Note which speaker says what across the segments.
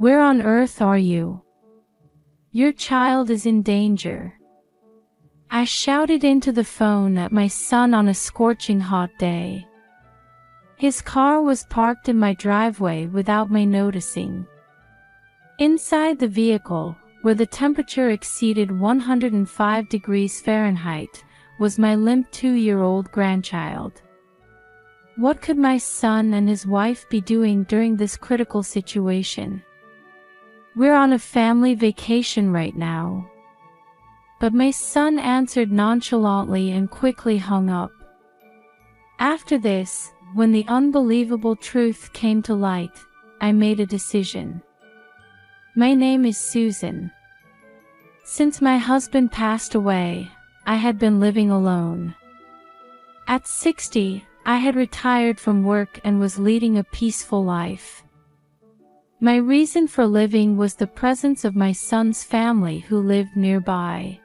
Speaker 1: Where on earth are you? Your child is in danger. I shouted into the phone at my son on a scorching hot day. His car was parked in my driveway without my noticing. Inside the vehicle, where the temperature exceeded 105 degrees Fahrenheit, was my limp 2-year-old grandchild. What could my son and his wife be doing during this critical situation? We're on a family vacation right now. But my son answered nonchalantly and quickly hung up. After this, when the unbelievable truth came to light, I made a decision. My name is Susan. Since my husband passed away, I had been living alone. At 60, I had retired from work and was leading a peaceful life. My reason for living was the presence of my son's family who lived nearby.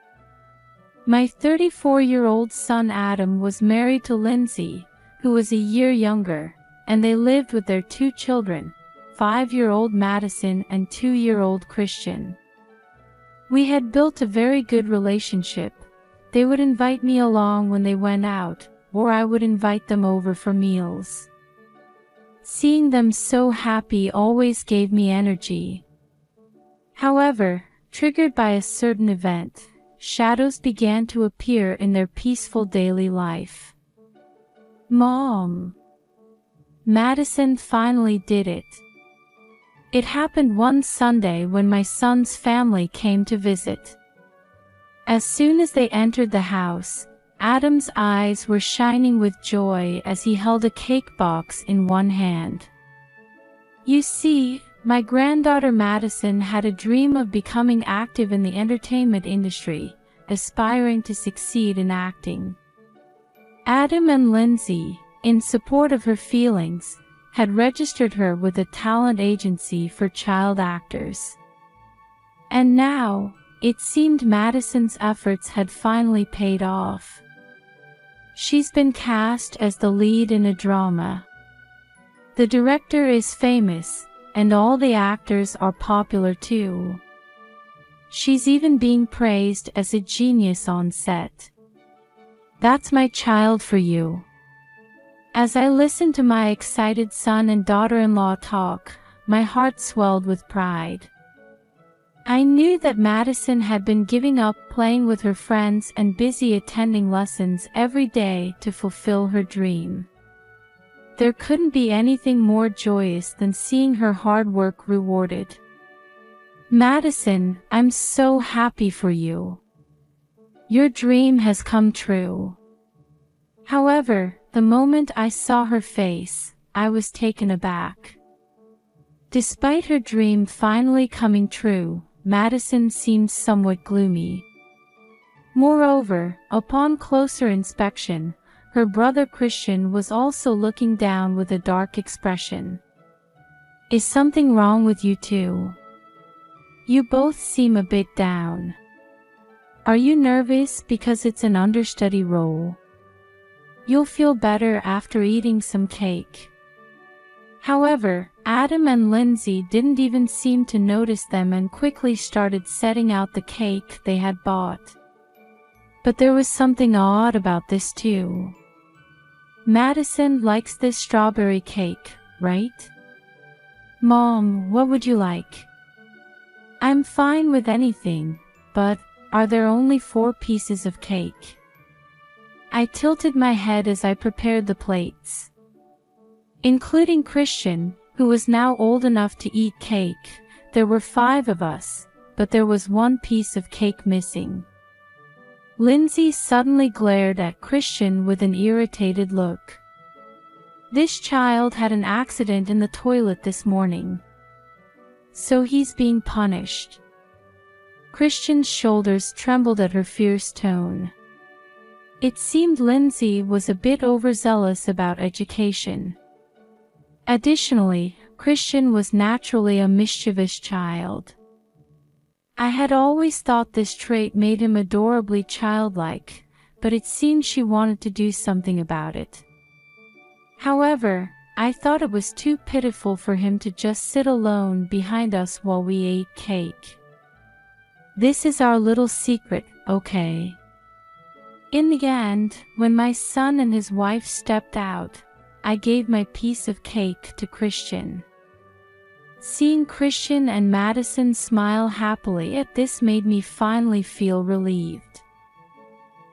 Speaker 1: My 34-year-old son Adam was married to Lindsay, who was a year younger, and they lived with their 2 children, 5-year-old Madison and 2-year-old Christian. We had built a very good relationship. They would invite me along when they went out, or I would invite them over for meals. Seeing them so happy always gave me energy. However, triggered by a certain event, shadows began to appear in their peaceful daily life. Mom! Madison finally did it. It happened one Sunday when my son's family came to visit. As soon as they entered the house, Adam's eyes were shining with joy as he held a cake box in one hand. You see, my granddaughter Madison had a dream of becoming active in the entertainment industry, aspiring to succeed in acting. Adam and Lindsay, in support of her feelings, had registered her with a talent agency for child actors. And now, it seemed Madison's efforts had finally paid off. She's been cast as the lead in a drama. The director is famous, and all the actors are popular too. She's even being praised as a genius on set. That's my child for you. As I listened to my excited son and daughter-in-law talk, my heart swelled with pride. I knew that Madison had been giving up playing with her friends and busy attending lessons every day to fulfill her dream. There couldn't be anything more joyous than seeing her hard work rewarded. Madison, I'm so happy for you. Your dream has come true. However, the moment I saw her face, I was taken aback. Despite her dream finally coming true, Madison seemed somewhat gloomy. Moreover, upon closer inspection, her brother Christian was also looking down with a dark expression. Is something wrong with you two? You both seem a bit down. Are you nervous because it's an understudy role? You'll feel better after eating some cake. However, Adam and Lindsay didn't even seem to notice them and quickly started setting out the cake they had bought. But there was something odd about this too. Madison likes this strawberry cake, right? Mom, what would you like? I'm fine with anything, but are there only 4 pieces of cake? I tilted my head as I prepared the plates. Including Christian, who was now old enough to eat cake, there were 5 of us, but there was 1 piece of cake missing. Lindsay suddenly glared at Christian with an irritated look. This child had an accident in the toilet this morning. So he's being punished. Christian's shoulders trembled at her fierce tone. It seemed Lindsay was a bit overzealous about education. Additionally, Christian was naturally a mischievous child. I had always thought this trait made him adorably childlike, but it seemed she wanted to do something about it. However, I thought it was too pitiful for him to just sit alone behind us while we ate cake. This is our little secret, okay? In the end, when my son and his wife stepped out, I gave my piece of cake to Christian. Seeing Christian and Madison smile happily at this made me finally feel relieved.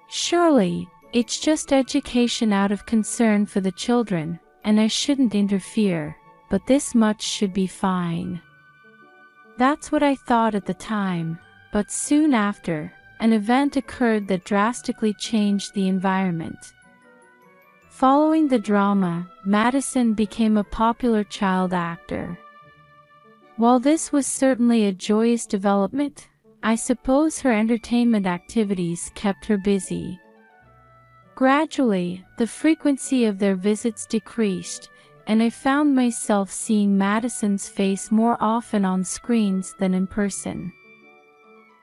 Speaker 1: Surely, it's just education out of concern for the children, and I shouldn't interfere, but this much should be fine. That's what I thought at the time, but soon after, an event occurred that drastically changed the environment. Following the drama, Madison became a popular child actor. While this was certainly a joyous development, I suppose her entertainment activities kept her busy. Gradually, the frequency of their visits decreased, and I found myself seeing Madison's face more often on screens than in person.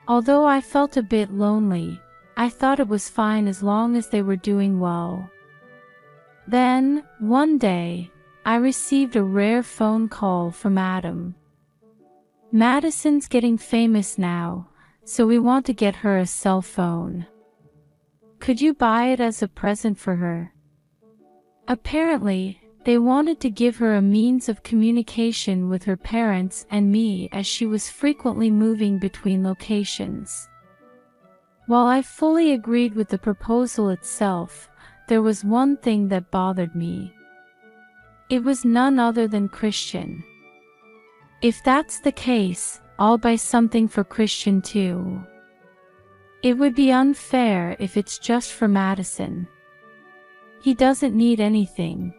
Speaker 1: Although I felt a bit lonely, I thought it was fine as long as they were doing well. Then, one day, I received a rare phone call from Adam. Madison's getting famous now, so we want to get her a cell phone. Could you buy it as a present for her? Apparently, they wanted to give her a means of communication with her parents and me as she was frequently moving between locations. While I fully agreed with the proposal itself, there was one thing that bothered me. It was none other than Christian. If that's the case, I'll buy something for Christian too. It would be unfair if it's just for Madison. He doesn't need anything.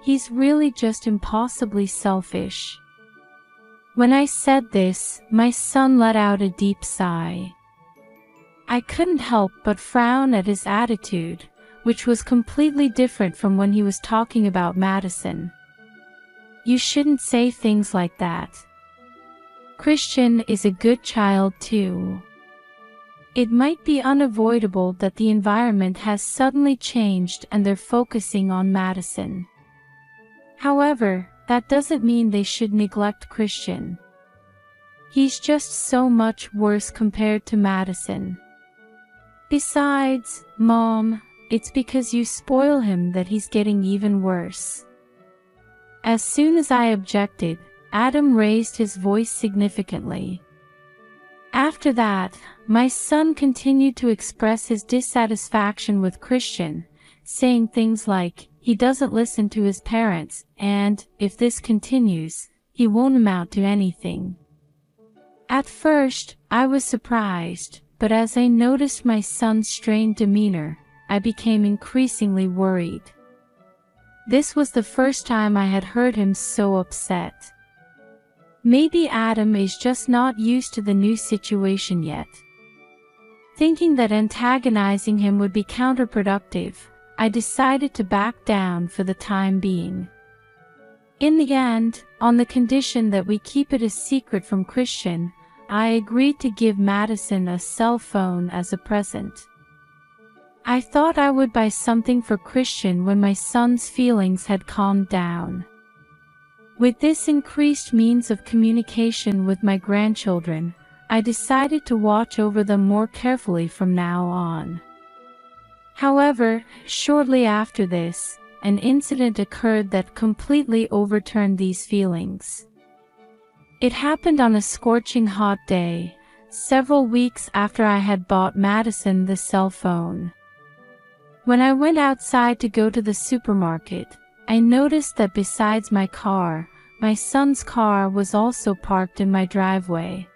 Speaker 1: He's really just impossibly selfish. When I said this, my son let out a deep sigh. I couldn't help but frown at his attitude, which was completely different from when he was talking about Madison. You shouldn't say things like that. Christian is a good child too. It might be unavoidable that the environment has suddenly changed and they're focusing on Madison. However, that doesn't mean they should neglect Christian. He's just so much worse compared to Madison. Besides, Mom, it's because you spoil him that he's getting even worse. As soon as I objected, Adam raised his voice significantly. After that, my son continued to express his dissatisfaction with Christian, saying things like, he doesn't listen to his parents, and, if this continues, he won't amount to anything. At first, I was surprised, but as I noticed my son's strained demeanor, I became increasingly worried. This was the first time I had heard him so upset. Maybe Adam is just not used to the new situation yet. Thinking that antagonizing him would be counterproductive, I decided to back down for the time being. In the end, on the condition that we keep it a secret from Christian, I agreed to give Madison a cell phone as a present. I thought I would buy something for Christian when my son's feelings had calmed down. With this increased means of communication with my grandchildren, I decided to watch over them more carefully from now on. However, shortly after this, an incident occurred that completely overturned these feelings. It happened on a scorching hot day, several weeks after I had bought Madison the cell phone. When I went outside to go to the supermarket, I noticed that besides my car, my son's car was also parked in my driveway.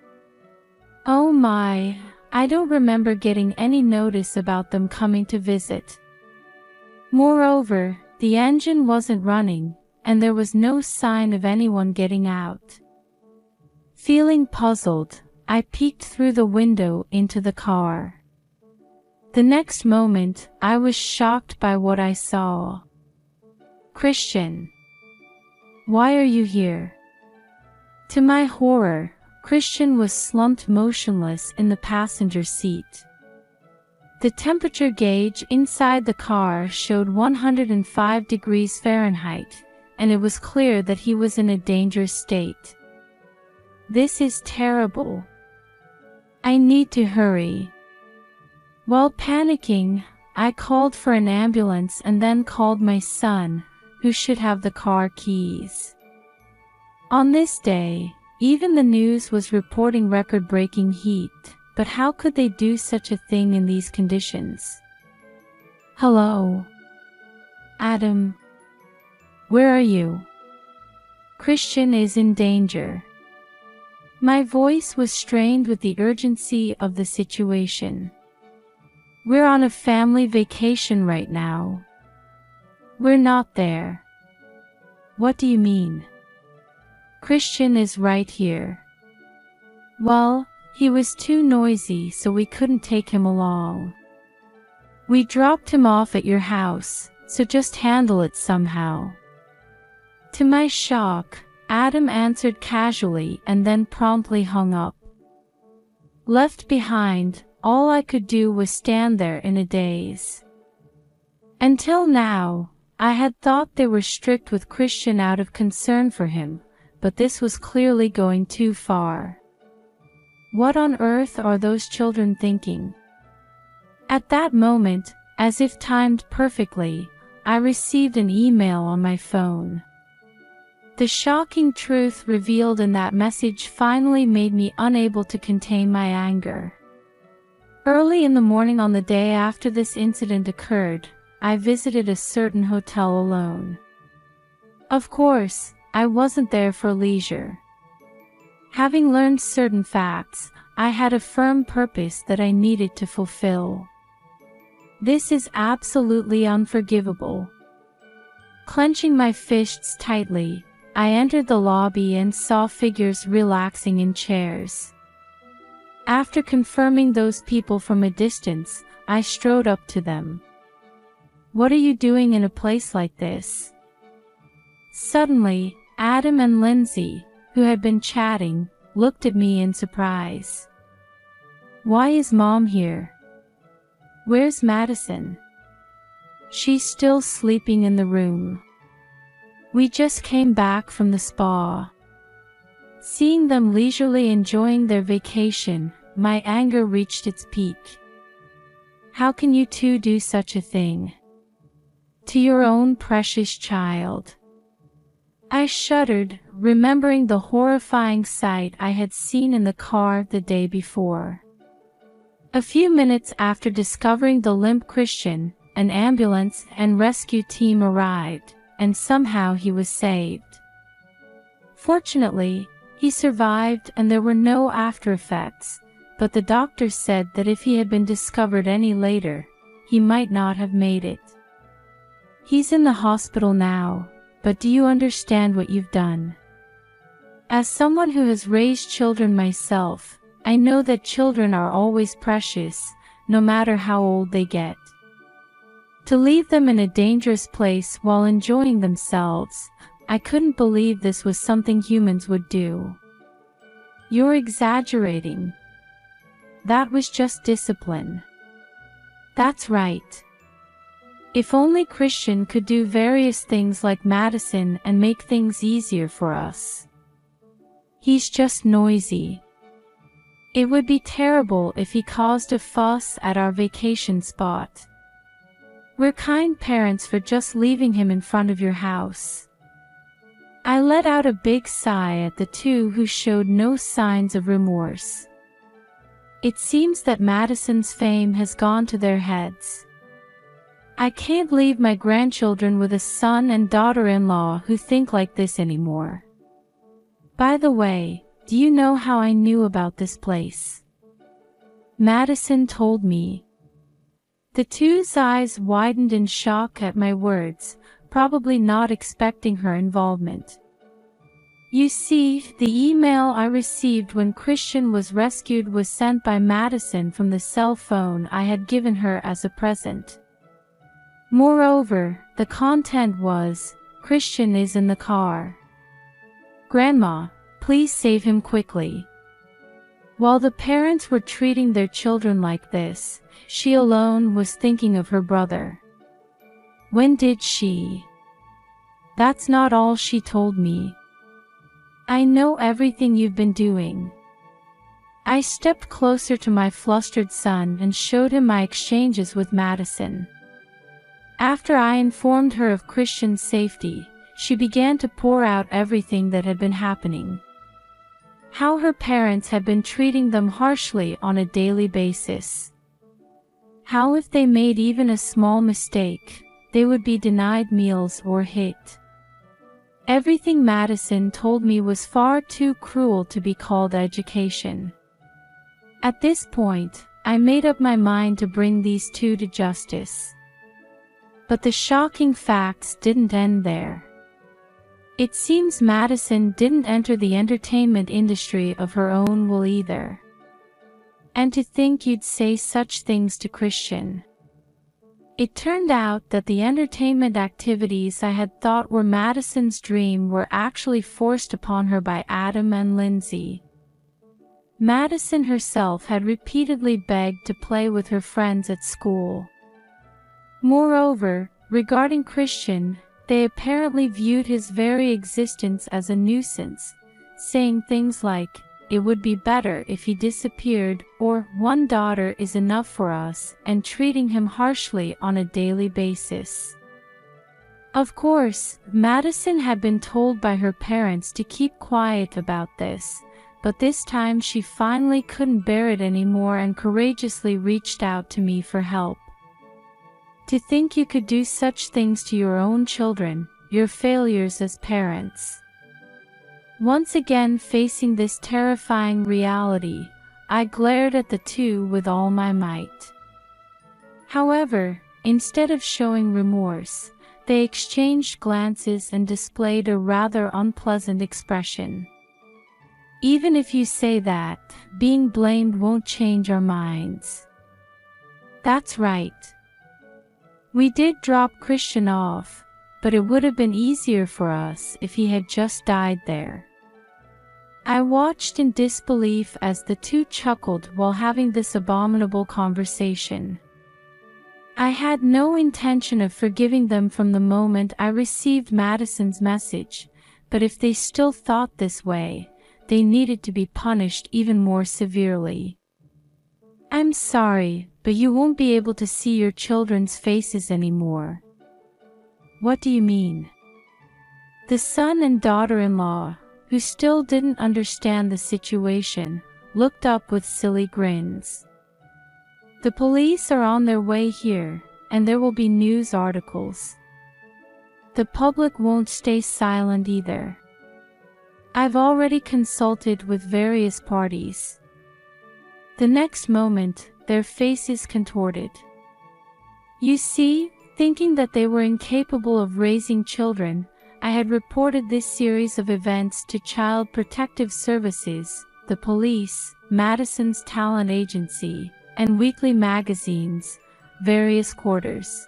Speaker 1: Oh my, I don't remember getting any notice about them coming to visit. Moreover, the engine wasn't running, and there was no sign of anyone getting out. Feeling puzzled, I peeked through the window into the car. The next moment, I was shocked by what I saw. Christian. Why are you here? To my horror, Christian was slumped motionless in the passenger seat. The temperature gauge inside the car showed 105 degrees Fahrenheit, and it was clear that he was in a dangerous state. This is terrible. I need to hurry. While panicking, I called for an ambulance and then called my son, who should have the car keys. On this day, even the news was reporting record-breaking heat, but how could they do such a thing in these conditions? Hello? Adam? Where are you? Christian is in danger. My voice was strained with the urgency of the situation. We're on a family vacation right now. We're not there. What do you mean? Christian is right here. Well, he was too noisy, so we couldn't take him along. We dropped him off at your house, so just handle it somehow. To my shock, Adam answered casually and then promptly hung up. Left behind, all I could do was stand there in a daze. Until now, I had thought they were strict with Christian out of concern for him, but this was clearly going too far. What on earth are those children thinking? At that moment, as if timed perfectly, I received an email on my phone. The shocking truth revealed in that message finally made me unable to contain my anger. Early in the morning on the day after this incident occurred, I visited a certain hotel alone. Of course, I wasn't there for leisure. Having learned certain facts, I had a firm purpose that I needed to fulfill. This is absolutely unforgivable. Clenching my fists tightly, I entered the lobby and saw figures relaxing in chairs. After confirming those people from a distance, I strode up to them. What are you doing in a place like this? Suddenly, Adam and Lindsay, who had been chatting, looked at me in surprise. Why is Mom here? Where's Madison? She's still sleeping in the room. We just came back from the spa. Seeing them leisurely enjoying their vacation, my anger reached its peak. How can you two do such a thing? To your own precious child. I shuddered, remembering the horrifying sight I had seen in the car the day before. A few minutes after discovering the limp Christian, an ambulance and rescue team arrived, and somehow he was saved. Fortunately, he survived and there were no after effects, but the doctor said that if he had been discovered any later, he might not have made it. He's in the hospital now, but do you understand what you've done? As someone who has raised children myself, I know that children are always precious, no matter how old they get. To leave them in a dangerous place while enjoying themselves, I couldn't believe this was something humans would do. You're exaggerating. That was just discipline. That's right. If only Christian could do various things like Madison and make things easier for us. He's just noisy. It would be terrible if he caused a fuss at our vacation spot. We're kind parents for just leaving him in front of your house. I let out a big sigh at the two who showed no signs of remorse. It seems that Madison's fame has gone to their heads. I can't leave my grandchildren with a son and daughter-in-law who think like this anymore. By the way, do you know how I knew about this place? Madison told me. The two's eyes widened in shock at my words, probably not expecting her involvement. You see, the email I received when Christian was rescued was sent by Madison from the cell phone I had given her as a present. Moreover, the content was, Christian is in the car. Grandma, please save him quickly. While the parents were treating their children like this, she alone was thinking of her brother. When did she? That's not all she told me. I know everything you've been doing. I stepped closer to my flustered son and showed him my exchanges with Madison. After I informed her of Christian's safety, she began to pour out everything that had been happening. How her parents had been treating them harshly on a daily basis. How if they made even a small mistake, they would be denied meals or hit. Everything Madison told me was far too cruel to be called education. At this point, I made up my mind to bring these two to justice. But the shocking facts didn't end there. It seems Madison didn't enter the entertainment industry of her own will either. And to think you'd say such things to Christian. It turned out that the entertainment activities I had thought were Madison's dream were actually forced upon her by Adam and Lindsay. Madison herself had repeatedly begged to play with her friends at school. Moreover, regarding Christian, they apparently viewed his very existence as a nuisance, saying things like, "It would be better if he disappeared," or "One daughter is enough for us," and treating him harshly on a daily basis. Of course, Madison had been told by her parents to keep quiet about this, but this time she finally couldn't bear it anymore and courageously reached out to me for help. To think you could do such things to your own children, your failures as parents. Once again facing this terrifying reality, I glared at the two with all my might. However, instead of showing remorse, they exchanged glances and displayed a rather unpleasant expression. Even if you say that, being blamed won't change our minds. That's right. We did drop Christian off, but it would have been easier for us if he had just died there. I watched in disbelief as the two chuckled while having this abominable conversation. I had no intention of forgiving them from the moment I received Madison's message, but if they still thought this way, they needed to be punished even more severely. I'm sorry, but you won't be able to see your children's faces anymore. What do you mean? The son and daughter-in-law, who still didn't understand the situation, looked up with silly grins. The police are on their way here, and there will be news articles. The public won't stay silent either. I've already consulted with various parties. The next moment, their faces contorted. You see, thinking that they were incapable of raising children, I had reported this series of events to Child Protective Services, the police, Madison's talent agency, and weekly magazines, various quarters.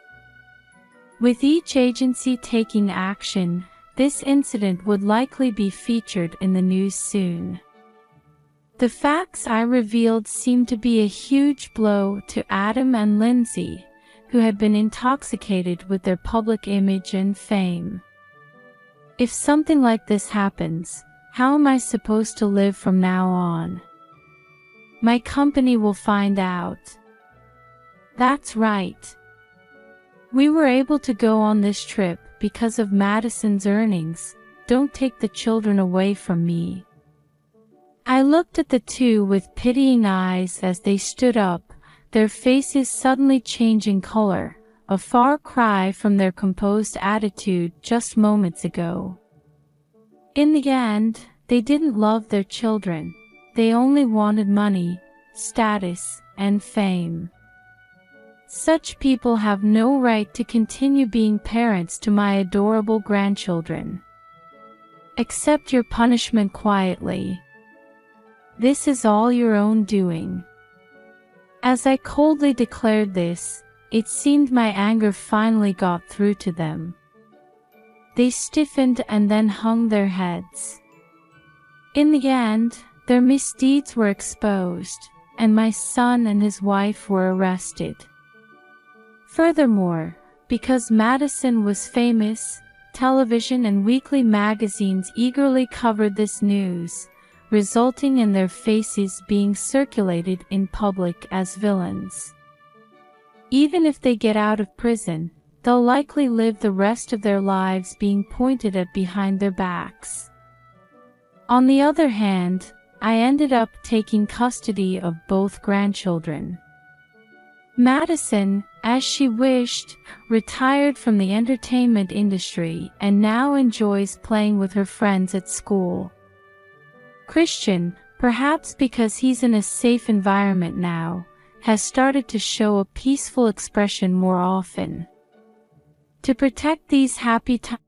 Speaker 1: With each agency taking action, this incident would likely be featured in the news soon. The facts I revealed seemed to be a huge blow to Adam and Lindsay, who had been intoxicated with their public image and fame. If something like this happens, how am I supposed to live from now on? My company will find out. That's right. We were able to go on this trip because of Madison's earnings. Don't take the children away from me. I looked at the two with pitying eyes as they stood up, their faces suddenly changing color, a far cry from their composed attitude just moments ago. In the end, they didn't love their children. They only wanted money, status, and fame. Such people have no right to continue being parents to my adorable grandchildren. Accept your punishment quietly. This is all your own doing. As I coldly declared this, it seemed my anger finally got through to them. They stiffened and then hung their heads. In the end, their misdeeds were exposed, and my son and his wife were arrested. Furthermore, because Madison was famous, television and weekly magazines eagerly covered this news, resulting in their faces being circulated in public as villains. Even if they get out of prison, they'll likely live the rest of their lives being pointed at behind their backs. On the other hand, I ended up taking custody of both grandchildren. Madison, as she wished, retired from the entertainment industry and now enjoys playing with her friends at school. Christian, perhaps because he's in a safe environment now, has started to show a peaceful expression more often. To protect these happy times,